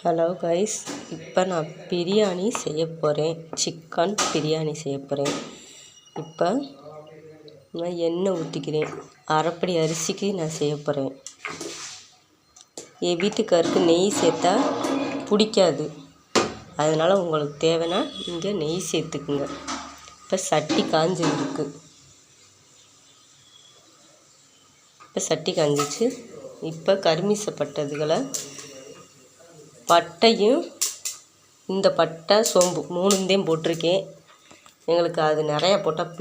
Hello guys, இப்போ நான் பிரியாணி செய்ய போகிறேன். சிக்கன் பிரியாணி செய்ய போகிறேன். இப்போ நான் எண்ணெய் ஊற்றிக்கிறேன். அரைப்படி அரிசிக்கு நான் செய்ய போகிறேன். என் வீட்டுக்காருக்கு நெய் சேர்த்தா பிடிக்காது. அதனால் உங்களுக்கு தேவைன்னா இங்கே நெய் சேர்த்துக்குங்க. இப்போ சட்டி காஞ்சி இருக்குது. இப்போ சட்டி காஞ்சிச்சு. இப்போ கருமீசப்பட்டதுகளை பட்டையும் இந்த பட்டை சோம்பு 3 போட்டிருக்கேன். எங்களுக்கு அது நிறையா போட்டால்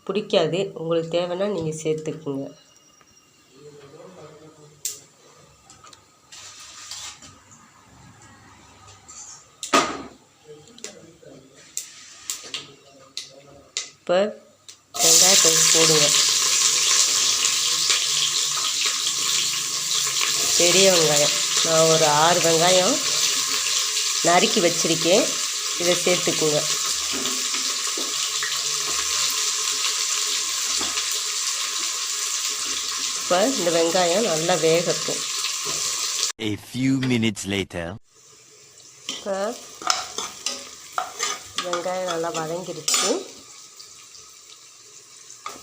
பிடிக்காது. உங்களுக்கு தேவைன்னா நீங்கள் சேர்த்துக்குங்க. இப்போ வெங்காயத்தை போடுங்க. பெரிய வெங்காயம் நான் ஒரு 6 வெங்காயம் நறுக்கி வச்சுருக்கேன். இதை சேர்த்துக்குங்க. இப்போ இந்த வெங்காயம் நல்லா வேகட்டும். A few minutes later. இப்போ வெங்காயம் நல்லா வதங்கிடுச்சு.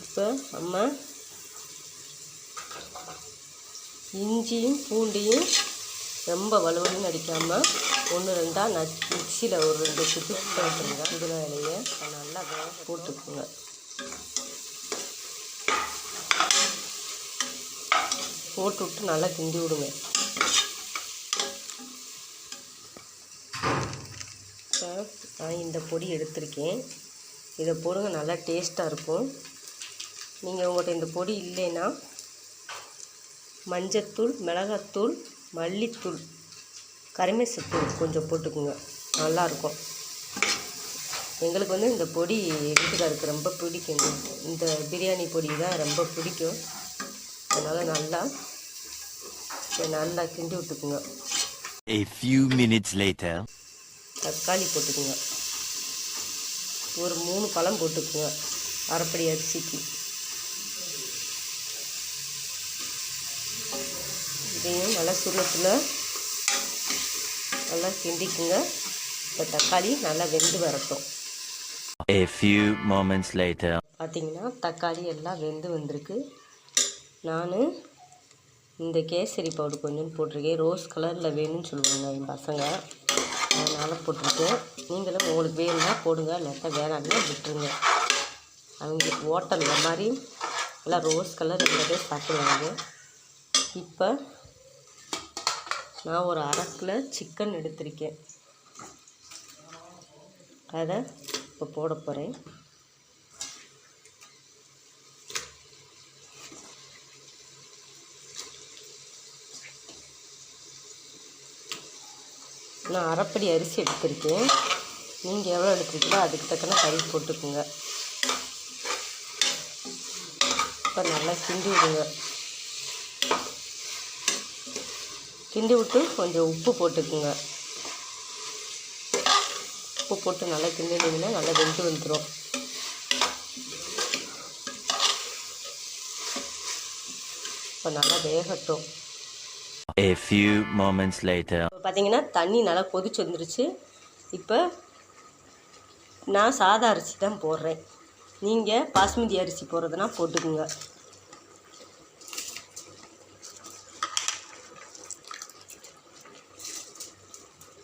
இப்போ நம்ம இஞ்சியும் பூண்டையும் ரொம்ப வலுவலுன்னு அடிக்காமல் 1-2 மிக்சியில் ஒரு 2 சுற்றி போட்டுருங்க. புதினா இலையை நல்லா போட்டுக்குங்க. போட்டு விட்டு நல்லா கிண்டி விடுங்க. இப்போ நான் இந்த பொடி எடுத்திருக்கேன். இதை போடுங்க, நல்லா டேஸ்ட்டாக இருக்கும். நீங்கள் உங்கள்கிட்ட இந்த பொடி இல்லைன்னா மஞ்சத்தூள், மிளகாத்தூள், மல்லித்தூள், கரிமேசத்தூள் கொஞ்சம் போட்டுக்குங்க. நல்லாயிருக்கும். எங்களுக்கு இந்த பொடி வீட்டுக்காருக்கு ரொம்ப பிடிக்கும். இந்த பிரியாணி பொடி தான் ரொம்ப பிடிக்கும். அதனால் நல்லா கிண்டி விட்டுக்குங்க. A few minutes later. தக்காளி போட்டுக்குங்க. ஒரு 3 பழம் போட்டுக்குங்க அரைப்படி அரிசிக்கு. இதையும் நல்லா சுருளத்தில் நல்லா கிண்டிக்குங்க. இப்போ தக்காளி நல்லா வெந்து வரட்டும். A few moments later. பார்த்தீங்கன்னா தக்காளி எல்லாம் வெந்து வந்திருக்கு. நான் இந்த கேசரி பவுடர் கொஞ்சம் போட்டிருக்கேன். ரோஸ் கலரில் வேணும்னு சொல்லுவாங்க என் பசங்க, அதனால் போட்டிருக்கேன். நீங்களும் உங்களுக்கு வேணும்னா போடுங்க, இல்லாட்டா வேணாம்னா விட்டுருங்க. அவங்க ஹோட்டலில் மாதிரி எல்லாம் ரோஸ் கலர் இருந்ததே சாப்பிடுவாங்க. இப்போ நான் ஒரு 1/2 கிலோ சிக்கன் எடுத்திருக்கேன். அதை இப்போ போட போகிறேன். நான் அரைப்படி அரிசி எடுத்திருக்கேன். நீங்கள் எவ்வளோ எடுத்துருக்கீங்களோ அதுக்கு தக்கன கறி போட்டுக்குங்க. இப்போ நல்லா கிண்டி விடுங்க. கிண்டி விட்டு கொஞ்சம் உப்பு போட்டுக்குங்க. உப்பு போட்டு நல்லா கிண்டினீங்கன்னா நல்லா வெந்து வந்துடும். இப்போ நல்லா வேகட்டும். A few moments later. இப்போ பார்த்தீங்கன்னா தண்ணி நல்லா கொதிச்சு வந்துருச்சு. இப்போ நான் சாதா அரிசி தான் போடுறேன். நீங்கள் பாஸ்மதி அரிசி போடுறதுனா போட்டுக்குங்க.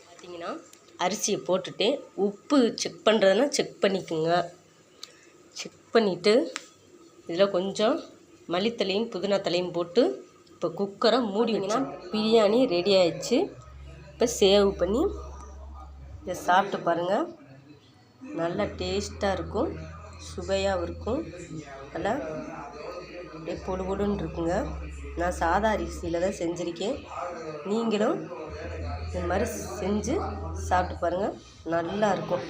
பார்த்தீங்கன்னா அரிசியை போட்டுட்டு உப்பு செக் பண்ணுறதுனா செக் பண்ணிக்கோங்க. செக் பண்ணிவிட்டு இதில் கொஞ்சம் மல்லித்தலையும் புதினா தலையும் போட்டு இப்போ குக்கரை மூடிங்கன்னா பிரியாணி ரெடி ஆயிடுச்சு. இப்போ சேவ் பண்ணி இதை சாப்பிட்டு பாருங்கள். நல்லா டேஸ்ட்டாக இருக்கும், சுவையாகவும் இருக்கும், நல்லா பொடு பொடுன்னு இருக்குங்க. நான் சாதா அரிசியில் தான் செஞ்சுருக்கேன். நீங்களும் இந்த மாதிரி செஞ்சு சாப்பிட்டு பாருங்கள், நல்லாயிருக்கும்.